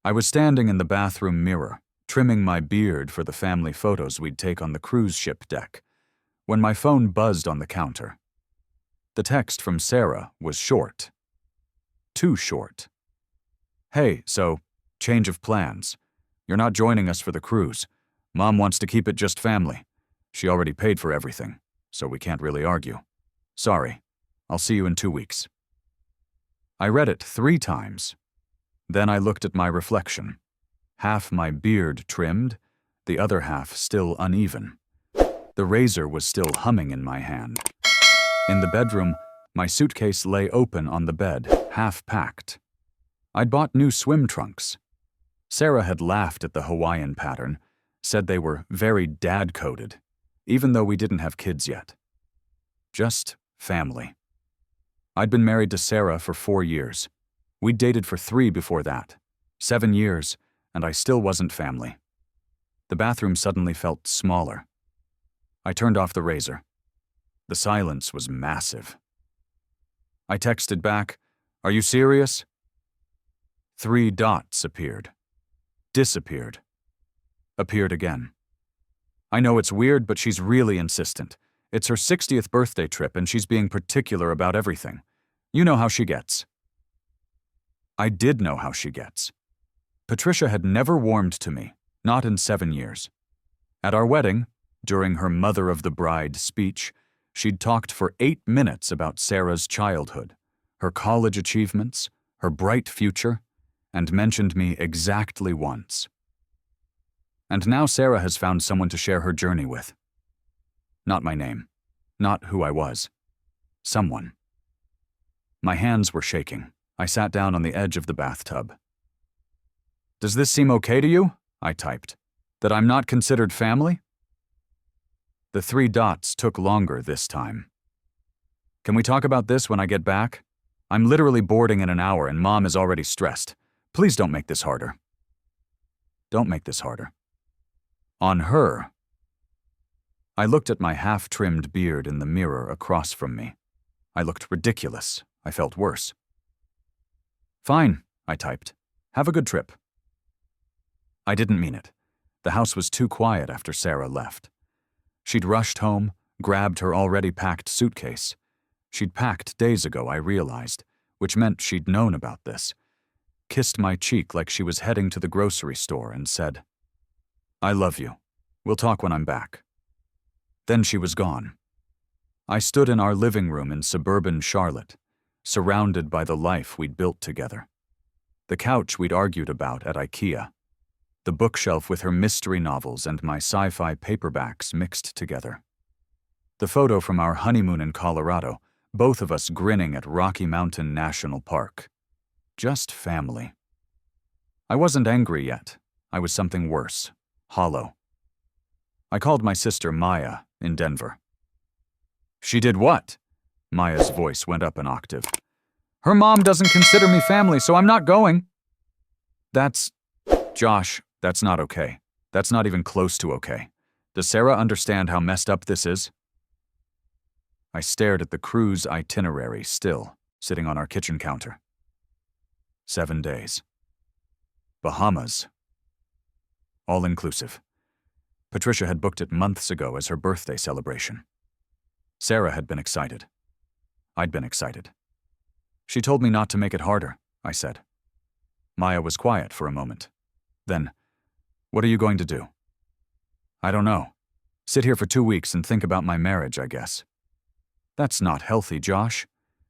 I was standing in the bathroom mirror, trimming my beard for the family photos we'd take on the cruise ship deck, when my phone buzzed on the counter. The text from Sarah was short. Too short. "Hey, so, change of plans. You're not joining us for the cruise. Mom wants to keep it just family. She already paid for everything, so we can't really argue. Sorry. I'll see you in 2 weeks." I read it 3 times. Then I looked at my reflection. Half my beard trimmed, the other half still uneven. The razor was still humming in my hand. In the bedroom, my suitcase lay open on the bed, half packed. I'd bought new swim trunks. Sarah had laughed at the Hawaiian pattern, said they were very dad-coded, even though we didn't have kids yet. Just family. I'd been married to Sarah for 4 years. We'd dated for 3 before that. 7 years, and I still wasn't family. The bathroom suddenly felt smaller. I turned off the razor. The silence was massive. I texted back, "Are you serious?" 3 dots appeared. Disappeared. Appeared again. "I know it's weird, but she's really insistent. It's her 60th birthday trip and she's being particular about everything. You know how she gets." I did know how she gets. Patricia had never warmed to me, not in 7 years. At our wedding, during her mother of the bride speech, she'd talked for 8 minutes about Sarah's childhood, her college achievements, her bright future, and mentioned me exactly once. And now Sarah has found someone to share her journey with. Not my name, not who I was. Someone. My hands were shaking. I sat down on the edge of the bathtub. "Does this seem okay to you?" I typed. "That I'm not considered family?" The 3 dots took longer this time. "Can we talk about this when I get back? I'm literally boarding in an hour and Mom is already stressed. Please don't make this harder." Don't make this harder. On her. I looked at my half-trimmed beard in the mirror across from me. I looked ridiculous. I felt worse. "Fine," I typed. "Have a good trip." I didn't mean it. The house was too quiet after Sarah left. She'd rushed home, grabbed her already packed suitcase. She'd packed days ago, I realized, which meant she'd known about this. Kissed my cheek like she was heading to the grocery store and said, "I love you. We'll talk when I'm back." Then she was gone. I stood in our living room in suburban Charlotte, surrounded by the life we'd built together. The couch we'd argued about at IKEA. The bookshelf with her mystery novels and my sci-fi paperbacks mixed together. The photo from our honeymoon in Colorado, both of us grinning at Rocky Mountain National Park. Just family. I wasn't angry yet. I was something worse. Hollow. I called my sister Maya in Denver. "She did what?" Maya's voice went up an octave. "Her mom doesn't consider me family, so I'm not going." Josh, that's not okay. That's not even close to okay. Does Sarah understand how messed up this is?" I stared at the cruise itinerary still, sitting on our kitchen counter. 7 days. Bahamas. All inclusive. Patricia had booked it months ago as her birthday celebration. Sarah had been excited. I'd been excited. "She told me not to make it harder," I said. Maya was quiet for a moment. Then, "What are you going to do?" "I don't know. Sit here for 2 weeks and think about my marriage, I guess." "That's not healthy, Josh.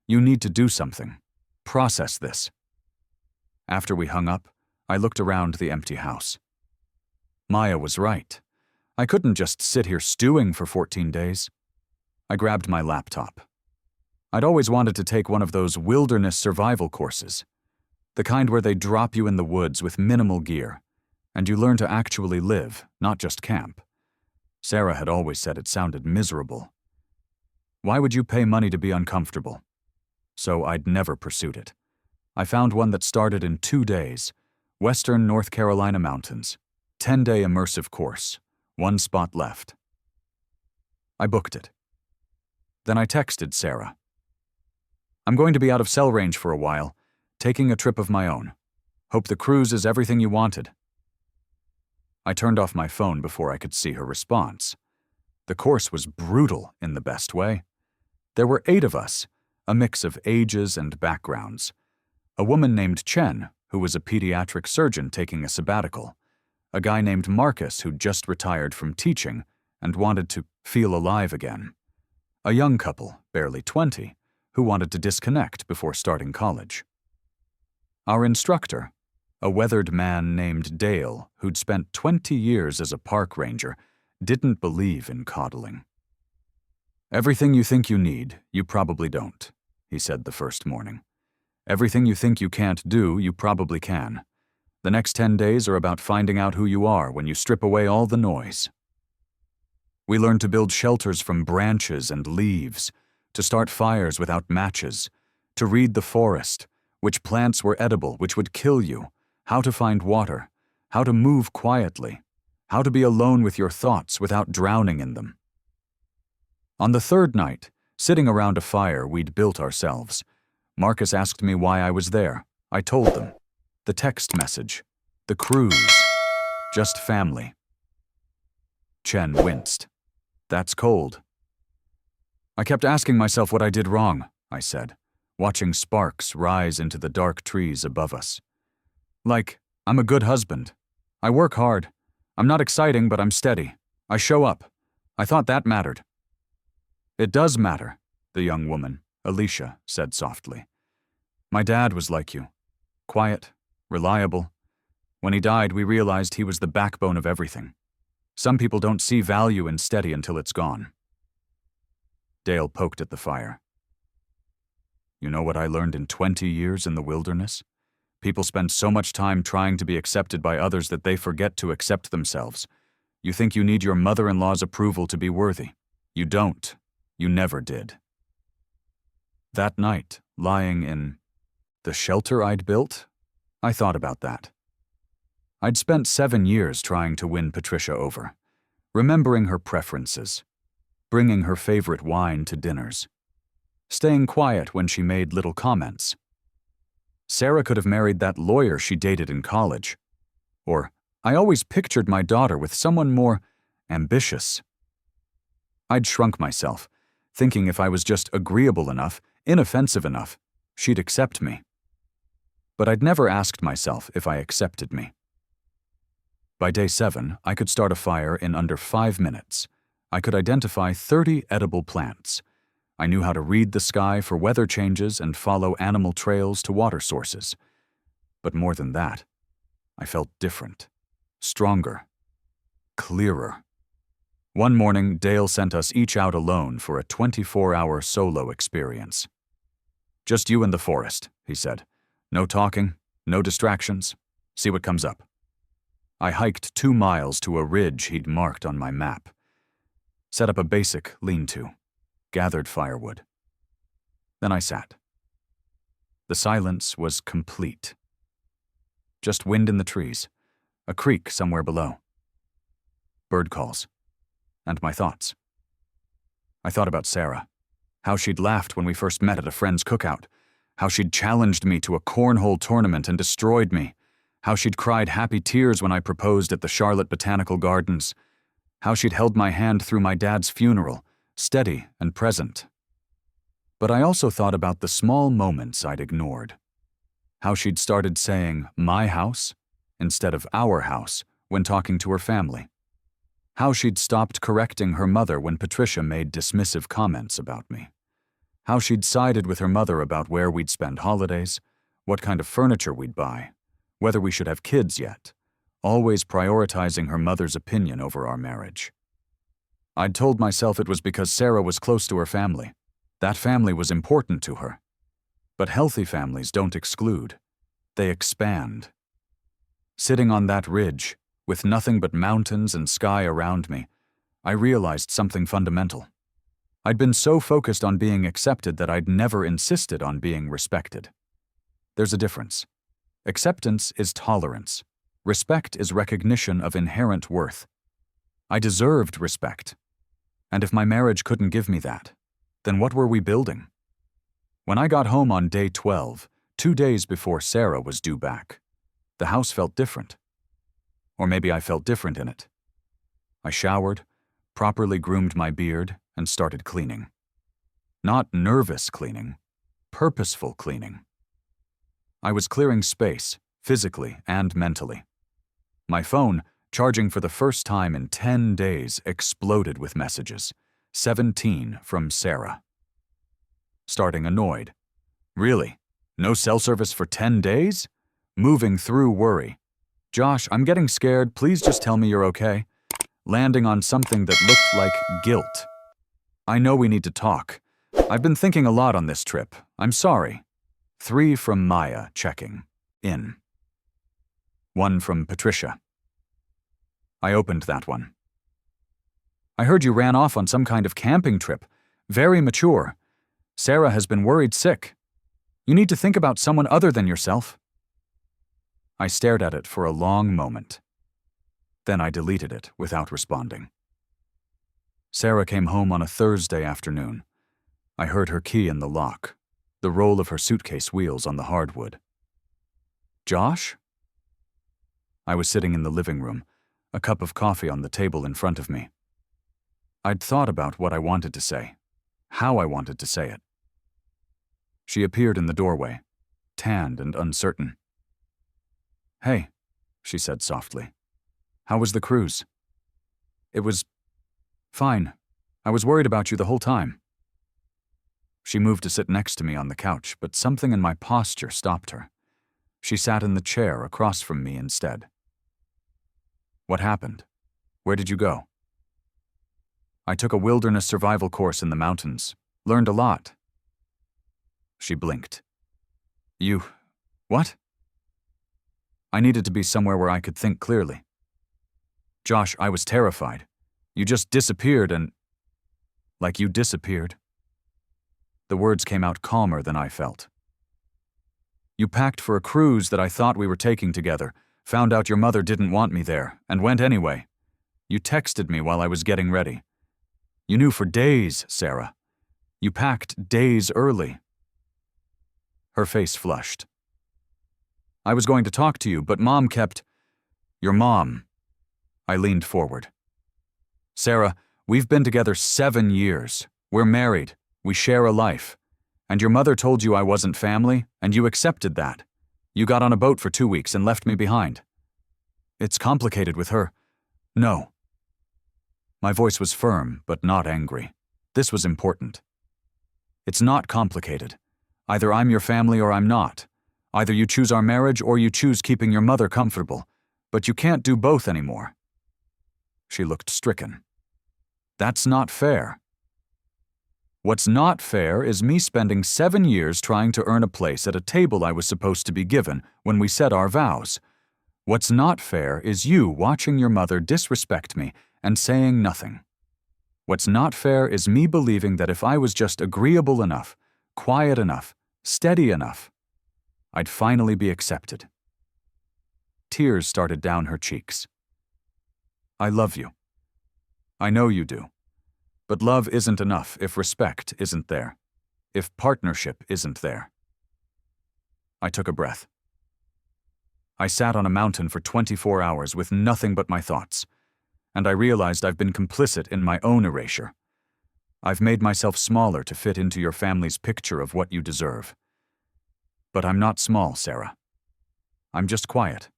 You need to do something. Process this." After we hung up, I looked around the empty house. Maya was right. I couldn't just sit here stewing for 14 days. I grabbed my laptop. I'd always wanted to take one of those wilderness survival courses, the kind where they drop you in the woods with minimal gear, and you learn to actually live, not just camp. Sarah had always said it sounded miserable. Why would you pay money to be uncomfortable? So I'd never pursued it. I found one that started in 2 days, Western North Carolina mountains, 10-day immersive course, 1 spot left. I booked it. Then I texted Sarah. "I'm going to be out of cell range for a while, taking a trip of my own. Hope the cruise is everything you wanted." I turned off my phone before I could see her response. The course was brutal in the best way. There were 8 of us, a mix of ages and backgrounds. A woman named Chen, who was a pediatric surgeon taking a sabbatical. A guy named Marcus who'd just retired from teaching and wanted to feel alive again. A young couple, barely 20, who wanted to disconnect before starting college. Our instructor, a weathered man named Dale, who'd spent 20 years as a park ranger, didn't believe in coddling. "Everything you think you need, you probably don't," he said the first morning. "Everything you think you can't do, you probably can. The next 10 days are about finding out who you are when you strip away all the noise." We learned to build shelters from branches and leaves, to start fires without matches, to read the forest, which plants were edible, which would kill you, how to find water, how to move quietly, how to be alone with your thoughts without drowning in them. On the 3rd night, sitting around a fire we'd built ourselves, Marcus asked me why I was there. I told them. The text message. The cruise. Just family. Chen winced. "That's cold." "I kept asking myself what I did wrong," I said, watching sparks rise into the dark trees above us. "Like, I'm a good husband. I work hard. I'm not exciting, but I'm steady. I show up. I thought that mattered." "It does matter," the young woman, Alicia, said softly. "My dad was like you. Quiet, reliable. When he died, we realized he was the backbone of everything. Some people don't see value in steady until it's gone." Dale poked at the fire. "You know what I learned in 20 years in the wilderness? People spend so much time trying to be accepted by others that they forget to accept themselves. You think you need your mother-in-law's approval to be worthy. You don't. You never did." That night, lying in the shelter I'd built, I thought about that. I'd spent 7 years trying to win Patricia over, remembering her preferences, bringing her favorite wine to dinners, staying quiet when she made little comments. Sarah could have married that lawyer she dated in college. Or, I always pictured my daughter with someone more ambitious. I'd shrunk myself, thinking if I was just agreeable enough, inoffensive enough, she'd accept me. But I'd never asked myself if I accepted me. By day 7, I could start a fire in under 5 minutes. I could identify 30 edible plants. I knew how to read the sky for weather changes and follow animal trails to water sources. But more than that, I felt different, stronger, clearer. One morning, Dale sent us each out alone for a 24-hour solo experience. "Just you in the forest," he said. "No talking, no distractions. See what comes up." I hiked 2 miles to a ridge he'd marked on my map. Set up a basic lean-to, gathered firewood. Then I sat. The silence was complete. Just wind in the trees, a creek somewhere below. Bird calls, and my thoughts. I thought about Sarah, how she'd laughed when we first met at a friend's cookout, how she'd challenged me to a cornhole tournament and destroyed me, how she'd cried happy tears when I proposed at the Charlotte Botanical Gardens, how she'd held my hand through my dad's funeral, steady and present. But I also thought about the small moments I'd ignored, how she'd started saying my house instead of our house when talking to her family, how she'd stopped correcting her mother when Patricia made dismissive comments about me, how she'd sided with her mother about where we'd spend holidays, what kind of furniture we'd buy, whether we should have kids yet, always prioritizing her mother's opinion over our marriage. I'd told myself it was because Sarah was close to her family. That family was important to her. But healthy families don't exclude. They expand. Sitting on that ridge, with nothing but mountains and sky around me, I realized something fundamental. I'd been so focused on being accepted that I'd never insisted on being respected. There's a difference. Acceptance is tolerance. Respect is recognition of inherent worth. I deserved respect. And if my marriage couldn't give me that, then what were we building? When I got home on day 12, 2 days before Sarah was due back, The house felt different. Or maybe I felt different in it. I showered, properly groomed my beard, and started cleaning. Not nervous cleaning, purposeful cleaning. I was clearing space, physically and mentally. My phone, charging for the first time in 10 days, exploded with messages. 17 from Sarah. Starting annoyed. Really? No cell service for 10 days? Moving through worry. Josh, I'm getting scared. Please just tell me you're okay. Landing on something that looked like guilt. I know we need to talk. I've been thinking a lot on this trip. I'm sorry. 3 from Maya, checking. In. 1 from Patricia. I opened that one. I heard you ran off on some kind of camping trip. Very mature. Sarah has been worried sick. You need to think about someone other than yourself. I stared at it for a long moment. Then I deleted it without responding. Sarah came home on a Thursday afternoon. I heard her key in the lock, the roll of her suitcase wheels on the hardwood. Josh? I was sitting in the living room, a cup of coffee on the table in front of me. I'd thought about what I wanted to say, how I wanted to say it. She appeared in the doorway, tanned and uncertain. Hey, she said softly. How was the cruise? It was fine. I was worried about you the whole time. She moved to sit next to me on the couch, but something in my posture stopped her. She sat in the chair across from me instead. What happened? Where did you go? I took a wilderness survival course in the mountains. Learned a lot. She blinked. You... what? I needed to be somewhere where I could think clearly. Josh, I was terrified. You just disappeared and... like you disappeared. The words came out calmer than I felt. You packed for a cruise that I thought we were taking together, found out your mother didn't want me there, and went anyway. You texted me while I was getting ready. You knew for days, Sarah. You packed days early. Her face flushed. I was going to talk to you, but Mom kept... Your mom. I leaned forward. Sarah, we've been together 7 years. We're married. We share a life. And your mother told you I wasn't family, and you accepted that. You got on a boat for 2 weeks and left me behind. It's complicated with her. No. My voice was firm, but not angry. This was important. It's not complicated. Either I'm your family or I'm not. Either you choose our marriage or you choose keeping your mother comfortable. But you can't do both anymore. She looked stricken. That's not fair. What's not fair is me spending 7 years trying to earn a place at a table I was supposed to be given when we said our vows. What's not fair is you watching your mother disrespect me and saying nothing. What's not fair is me believing that if I was just agreeable enough, quiet enough, steady enough, I'd finally be accepted. Tears started down her cheeks. I love you. I know you do. But love isn't enough if respect isn't there, if partnership isn't there. I took a breath. I sat on a mountain for 24 hours with nothing but my thoughts, and I realized I've been complicit in my own erasure. I've made myself smaller to fit into your family's picture of what you deserve. But I'm not small, Sarah. I'm just quiet.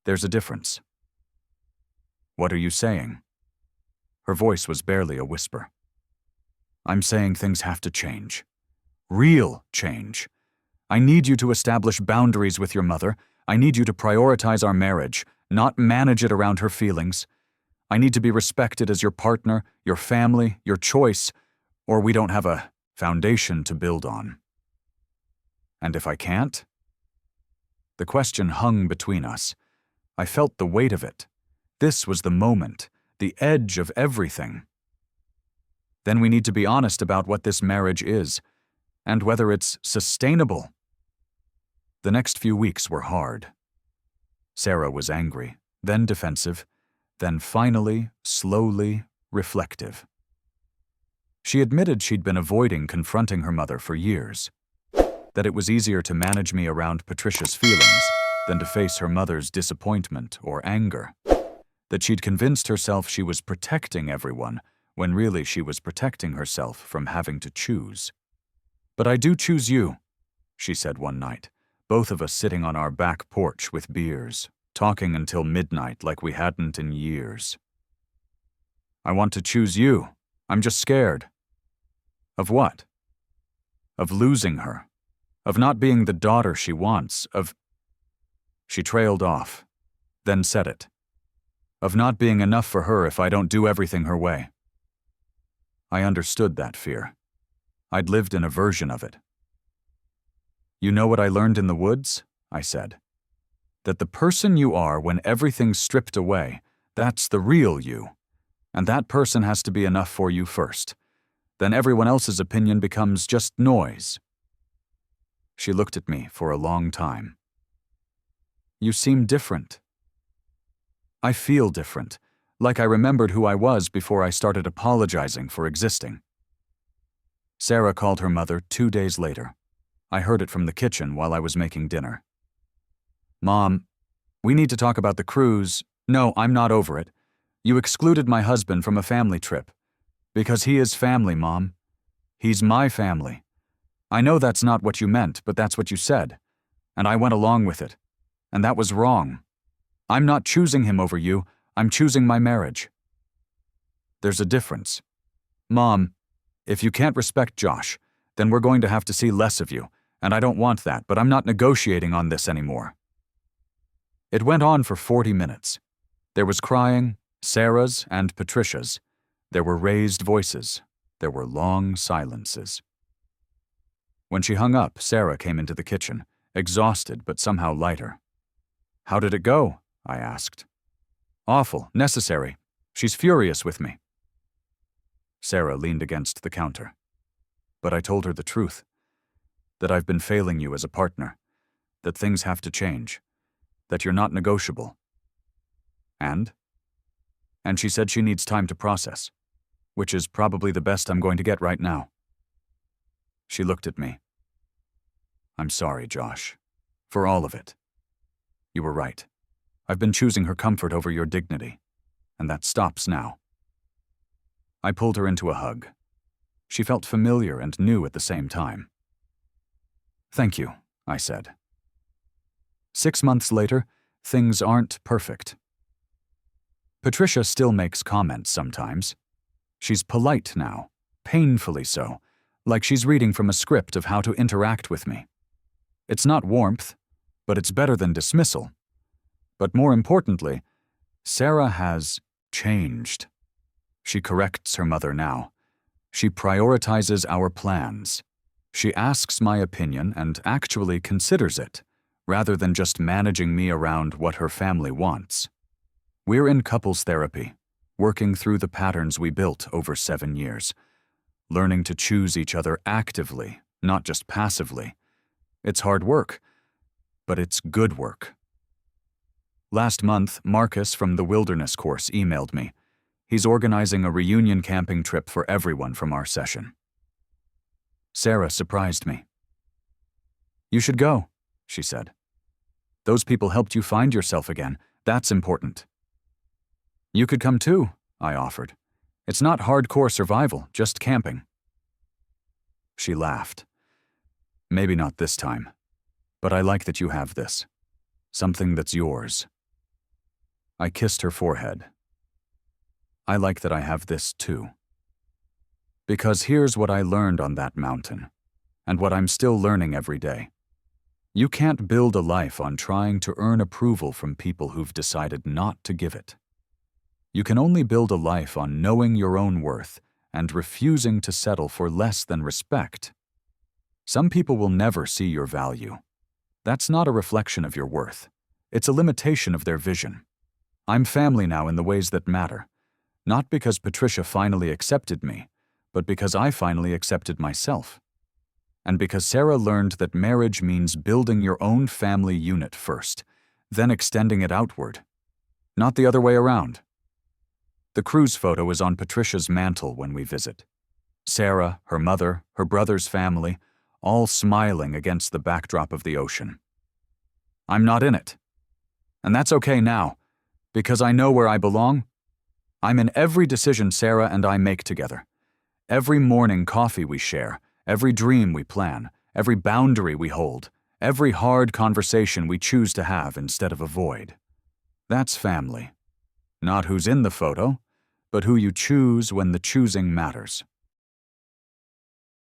There's a difference. What are you saying? Her voice was barely a whisper. I'm saying things have to change. Real change. I need you to establish boundaries with your mother. I need you to prioritize our marriage, not manage it around her feelings. I need to be respected as your partner, your family, your choice, or we don't have a foundation to build on. And if I can't? The question hung between us. I felt the weight of it. This was the moment, the edge of everything. Then we need to be honest about what this marriage is, and whether it's sustainable. The next few weeks were hard. Sarah was angry, then defensive, then finally, slowly, reflective. She admitted she'd been avoiding confronting her mother for years, that it was easier to manage me around Patricia's feelings than to face her mother's disappointment or anger. That she'd convinced herself she was protecting everyone, when really she was protecting herself from having to choose. "But I do choose you," she said one night, both of us sitting on our back porch with beers, talking until midnight like we hadn't in years. "I want to choose you. I'm just scared." "Of what?" "Of losing her. Of not being the daughter she wants. Of—" She trailed off, then said it. "Of not being enough for her if I don't do everything her way." I understood that fear. I'd lived in a version of it. "You know what I learned in the woods?" I said. "That the person you are when everything's stripped away, that's the real you. And that person has to be enough for you first. Then everyone else's opinion becomes just noise." She looked at me for a long time. "You seem different." "I feel different, like I remembered who I was before I started apologizing for existing." Sarah called her mother 2 days later. I heard it from the kitchen while I was making dinner. "Mom, we need to talk about the cruise. No, I'm not over it. You excluded my husband from a family trip. Because he is family, Mom. He's my family. I know that's not what you meant, but that's what you said. And I went along with it. And that was wrong. I'm not choosing him over you. I'm choosing my marriage." "There's a difference. Mom, if you can't respect Josh, then we're going to have to see less of you, and I don't want that, but I'm not negotiating on this anymore." It went on for 40 minutes. There was crying, Sarah's and Patricia's. There were raised voices. There were long silences. When she hung up, Sarah came into the kitchen, exhausted but somehow lighter. "How did it go?" I asked. "Awful, necessary. She's furious with me." Sarah leaned against the counter. But I told her the truth. That I've been failing you as a partner. That things have to change. That you're not negotiable. And she said she needs time to process, which is probably the best I'm going to get right now. She looked at me. "I'm sorry, Josh. For all of it. You were right. I've been choosing her comfort over your dignity. And that stops now." I pulled her into a hug. She felt familiar and new at the same time. "Thank you," I said. 6 months later, things aren't perfect. Patricia still makes comments sometimes. She's polite now, painfully so, like she's reading from a script of how to interact with me. It's not warmth, but it's better than dismissal. But more importantly, Sarah has changed. She corrects her mother now. She prioritizes our plans. She asks my opinion and actually considers it, rather than just managing me around what her family wants. We're in couples therapy, working through the patterns we built over 7 years, learning to choose each other actively, not just passively. It's hard work, but it's good work. Last month, Marcus from the Wilderness course emailed me. He's organizing a reunion camping trip for everyone from our session. Sarah surprised me. "You should go," she said. "Those people helped you find yourself again. That's important." "You could come too," I offered. "It's not hardcore survival, just camping." She laughed. "Maybe not this time, but I like that you have this. Something that's yours." I kissed her forehead. "I like that I have this too. Because here's what I learned on that mountain, and what I'm still learning every day. You can't build a life on trying to earn approval from people who've decided not to give it. You can only build a life on knowing your own worth and refusing to settle for less than respect. Some people will never see your value. That's not a reflection of your worth. It's a limitation of their vision. I'm family now in the ways that matter, not because Patricia finally accepted me, but because I finally accepted myself. And because Sarah learned that marriage means building your own family unit first, then extending it outward, not the other way around. The cruise photo is on Patricia's mantle when we visit. Sarah, her mother, her brother's family, all smiling against the backdrop of the ocean. I'm not in it. And that's okay now, because I know where I belong. I'm in every decision Sarah and I make together. Every morning coffee we share, every dream we plan, every boundary we hold, every hard conversation we choose to have instead of avoid. That's family. Not who's in the photo, but who you choose when the choosing matters.